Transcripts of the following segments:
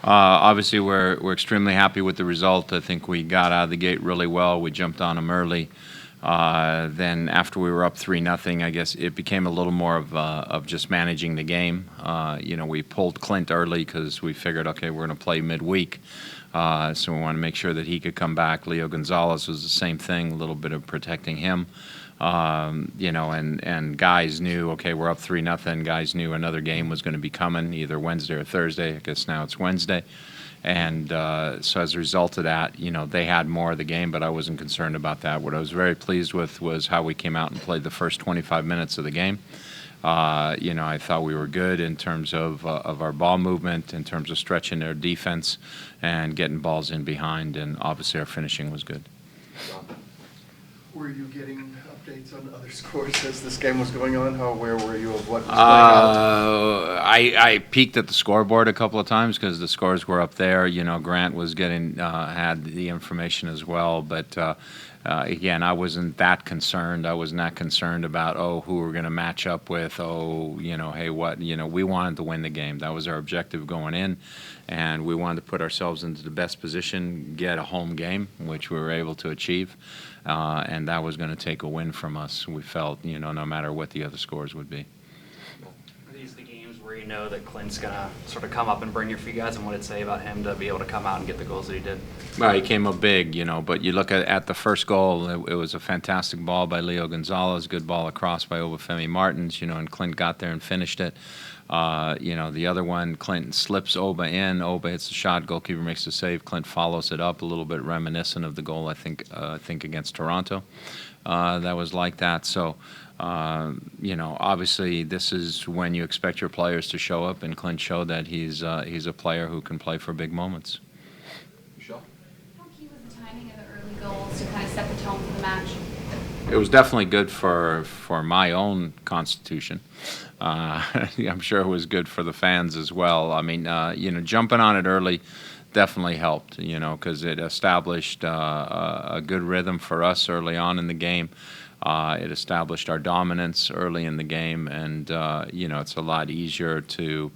Obviously, we're extremely happy with the result. I think we got out of the gate really well. We jumped on them early. Then after we were up 3-0, I guess it became a little more of just managing the game. We pulled Clint early because we figured, okay, we're going to play midweek. So we want to make sure that he could come back. Leo Gonzalez was the same thing, a little bit of protecting him. And guys knew, okay, we're up 3-0. Guys knew another game was going to be coming, either Wednesday or Thursday. I guess now it's Wednesday. And so as a result of that, they had more of the game, but I wasn't concerned about that. What I was very pleased with was how we came out and played the first 25 minutes of the game. I thought we were good in terms of our ball movement, in terms of stretching their defense and getting balls in behind, and obviously our finishing was good. Were you getting updates on other scores as this game was going on? How aware were you of what was going on? I peeked at the scoreboard a couple of times because the scores were up there. Grant was had the information as well, but again, I wasn't that concerned. I was not concerned about, who we're going to match up with. Hey, what? We wanted to win the game. That was our objective going in, and we wanted to put ourselves into the best position, get a home game, which we were able to achieve. And that was going to take a win from us, we felt, no matter what the other scores would be. Are these the games where you know that Clint's going to sort of come up and bring you for you guys, and what it'd say about him to be able to come out and get the goals that he did? Well, he came up big, but you look at the first goal, it was a fantastic ball by Leo Gonzalez, good ball across by Obafemi Martins, and Clint got there and finished it. The other one, Clint slips Oba in. Oba hits the shot. Goalkeeper makes the save. Clint follows it up, a little bit reminiscent of the goal I think against Toronto. That was like that. So, obviously this is when you expect your players to show up, and Clint showed that he's a player who can play for big moments. Michelle? How key was the timing of the early goals to kind of set the tone for the match? It was definitely good for my own constitution. I'm sure it was good for the fans as well. I mean, jumping on it early definitely helped, because it established a good rhythm for us early on in the game. It established our dominance early in the game, and, it's a lot easier to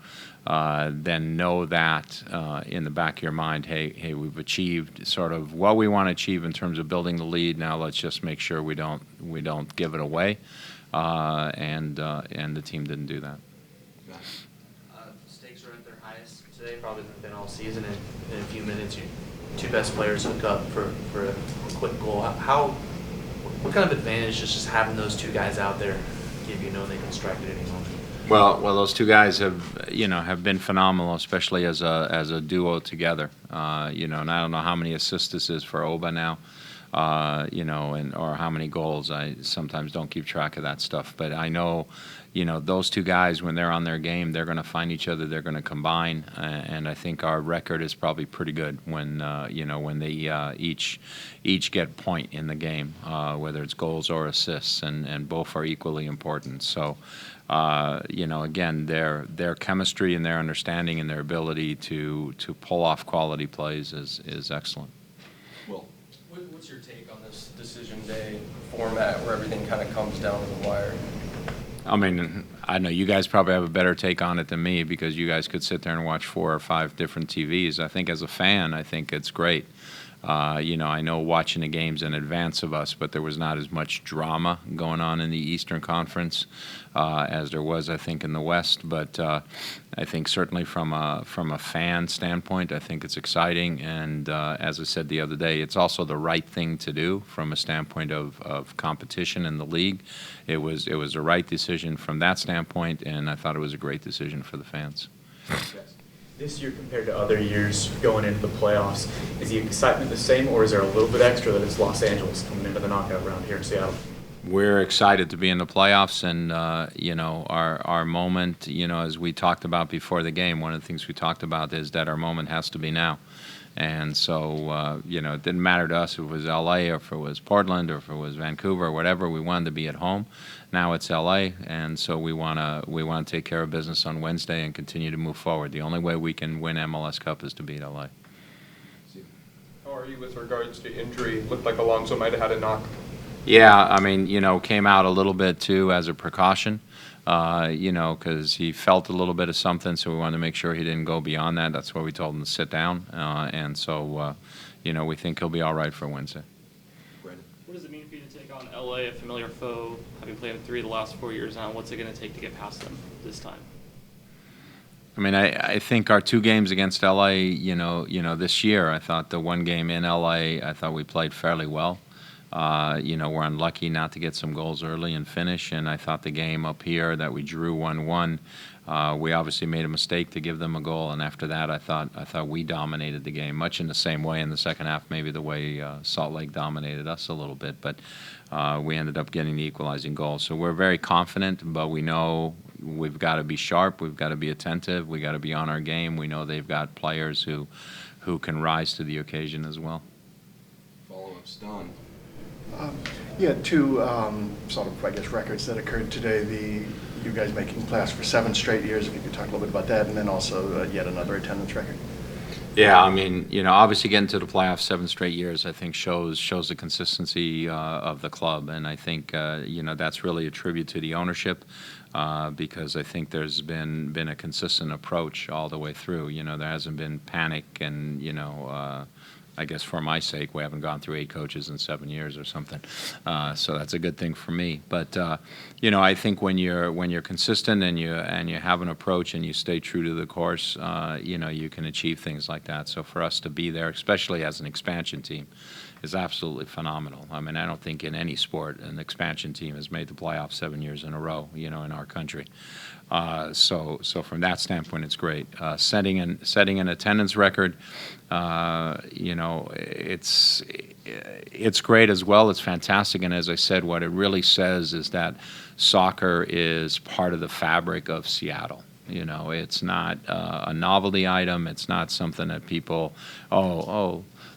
then know that in the back of your mind, hey, we've achieved sort of what we want to achieve in terms of building the lead. Now let's just make sure we don't give it away, and the team didn't do that. Stakes are at their highest today, probably been all season. In a few minutes, your two best players hook up for a quick goal. What kind of advantage does just having those two guys out there give you, knowing they can strike at any moment? Well, those two guys have been phenomenal, especially as a duo together. And I don't know how many assists this is for Oba now, or how many goals. I sometimes don't keep track of that stuff, but I know, those two guys, when they're on their game, they're going to find each other, they're going to combine, and I think our record is probably pretty good when they each get a point in the game, whether it's goals or assists, and both are equally important. So. Again, their chemistry and their understanding and their ability to pull off quality plays is excellent. Well, what's your take on this decision day format where everything kind of comes down to the wire? I mean, I know you guys probably have a better take on it than me because you guys could sit there and watch 4 or 5 different TVs. I think as a fan, I think it's great. I know watching the games in advance of us, but there was not as much drama going on in the Eastern Conference as there was, I think, in the West. But I think certainly from a fan standpoint, I think it's exciting. And as I said the other day, it's also the right thing to do from a standpoint of competition in the league. It was the right decision from that standpoint, and I thought it was a great decision for the fans. This year compared to other years going into the playoffs, is the excitement the same, or is there a little bit extra that it's Los Angeles coming into the knockout round here in Seattle? We're excited to be in the playoffs, and our moment, as we talked about before the game, one of the things we talked about is that our moment has to be now. And so, it didn't matter to us if it was L.A. or if it was Portland or if it was Vancouver or whatever. We wanted to be at home. Now it's L.A., and so we want to take care of business on Wednesday and continue to move forward. The only way we can win MLS Cup is to beat L.A. How are you with regards to injury? Looked like Alonso might have had a knock. Yeah, I mean, came out a little bit too as a precaution. you know, because he felt a little bit of something, so we wanted to make sure he didn't go beyond that. That's why we told him to sit down, and so, you know, we think he'll be all right for Wednesday. Brandon? What does it mean for you to take on LA, a familiar foe, having played in 3 of the last 4 years now? What's it going to take to get past them this time? I mean, I think our 2 games against LA, you know, this year, I thought the 1 game in LA, I thought we played fairly well. You know, we're unlucky not to get some goals early and finish, and I thought the game up here that we drew 1-1, we obviously made a mistake to give them a goal, and after that, I thought we dominated the game, much in the same way in the second half, maybe the way Salt Lake dominated us a little bit, but we ended up getting the equalizing goal. So we're very confident, but we know we've got to be sharp, we've got to be attentive, we got to be on our game. We know they've got players who can rise to the occasion as well. Follow-up's done. Yeah, 2 sort of, I guess, records that occurred today. You guys making playoffs for 7 straight years, if you could talk a little bit about that, and then also yet another attendance record. Yeah, I mean, you know, obviously getting to the playoffs 7 straight years, I think shows the consistency of the club, and I think you know, that's really a tribute to the ownership, because I think there's been a consistent approach all the way through. You know, there hasn't been panic, and you know, I guess for my sake, we haven't gone through 8 coaches in 7 years or something, so that's a good thing for me. But you know, I think when you're consistent and you have an approach and you stay true to the course, you know, you can achieve things like that. So for us to be there, especially as an expansion team, is absolutely phenomenal. I mean, I don't think in any sport an expansion team has made the playoffs 7 years in a row, you know, in our country. So from that standpoint, it's great. Setting an attendance record, you know, it's great as well. It's fantastic, and as I said, what it really says is that soccer is part of the fabric of Seattle. You know, it's not a novelty item. It's not something that people,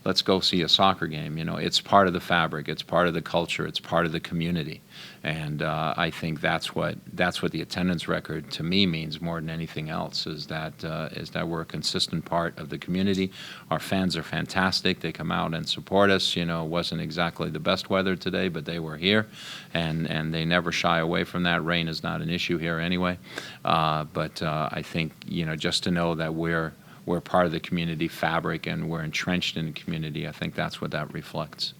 let's go see a soccer game. You know, it's part of the fabric. It's part of the culture. It's part of the community. And I think that's what the attendance record to me means more than anything else, is that we're a consistent part of the community. Our fans are fantastic. They come out and support us. You know, it wasn't exactly the best weather today, but they were here, and they never shy away from that. Rain is not an issue here anyway. But I think, you know, just to know that we're part of the community fabric and we're entrenched in the community, I think that's what that reflects.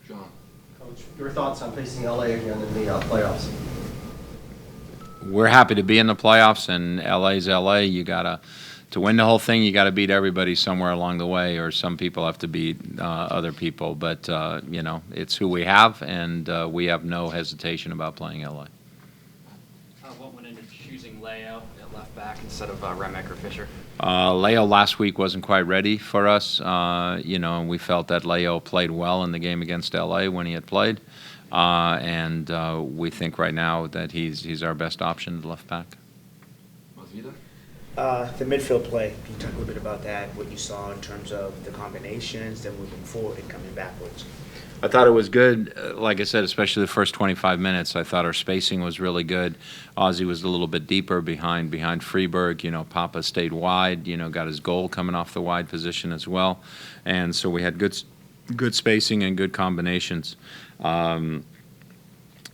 John? Coach, your thoughts on facing LA again in the playoffs? We're happy to be in the playoffs, and LA's LA. To win the whole thing, you got to beat everybody somewhere along the way, or some people have to beat other people. But you know, it's who we have, and we have no hesitation about playing LA. What went into choosing Leo at left back instead of Remick or Fisher? Leo last week wasn't quite ready for us, you know, and we felt that Leo played well in the game against LA when he had played, and we think right now that he's our best option at left back. The midfield play, can you talk a little bit about that, what you saw in terms of the combinations, then moving forward and coming backwards? I thought it was good. Like I said, especially the first 25 minutes, I thought our spacing was really good. Ozzy was a little bit deeper behind Freeberg. You know, Papa stayed wide, you know, got his goal coming off the wide position as well. And so we had good spacing and good combinations.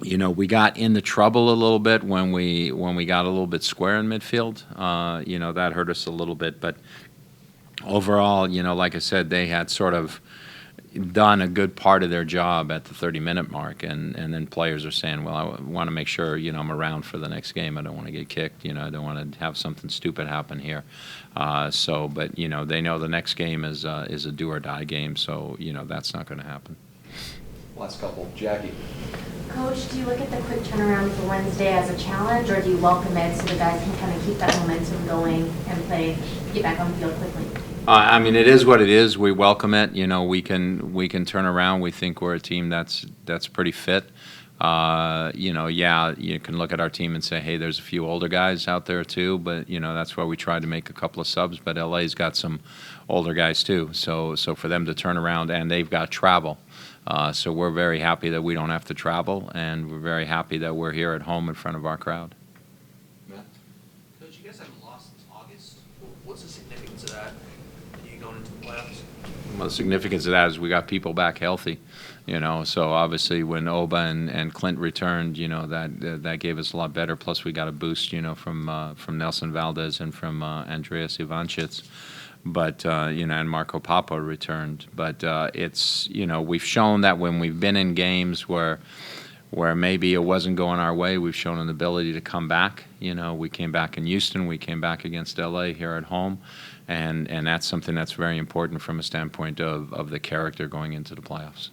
You know, we got into trouble a little bit when we got a little bit square in midfield. You know, that hurt us a little bit. But overall, you know, like I said, they had sort of done a good part of their job at the 30-minute mark, and then players are saying, well, I want to make sure, you know, I'm around for the next game. I don't want to get kicked. You know, I don't want to have something stupid happen here. But, you know, they know the next game is a do-or-die game, so, you know, that's not going to happen. Last couple. Jackie? Coach, do you look at the quick turnaround for Wednesday as a challenge, or do you welcome it so the guys can kind of keep that momentum going and get back on the field quickly? I mean, it is what it is. We welcome it. You know, we can turn around. We think we're a team that's pretty fit. You know, yeah, you can look at our team and say, hey, there's a few older guys out there too, but, you know, that's why we tried to make a couple of subs. But LA's got some older guys too. So for them to turn around, and they've got travel. So we're very happy that we don't have to travel, and we're very happy that we're here at home in front of our crowd. Matt? Coach, you guys haven't lost since August. What's the significance of that? You going into the playoffs? Well, the significance of that is we got people back healthy, so obviously when Oba and Clint returned, that gave us a lot better. Plus we got a boost, from Nelson Valdez and from Andreas Ivanchitz. But, and Marco Papa returned. But it's, we've shown that when we've been in games where maybe it wasn't going our way, we've shown an ability to come back. We came back in Houston, we came back against LA here at home, and that's something that's very important from a standpoint of the character going into the playoffs.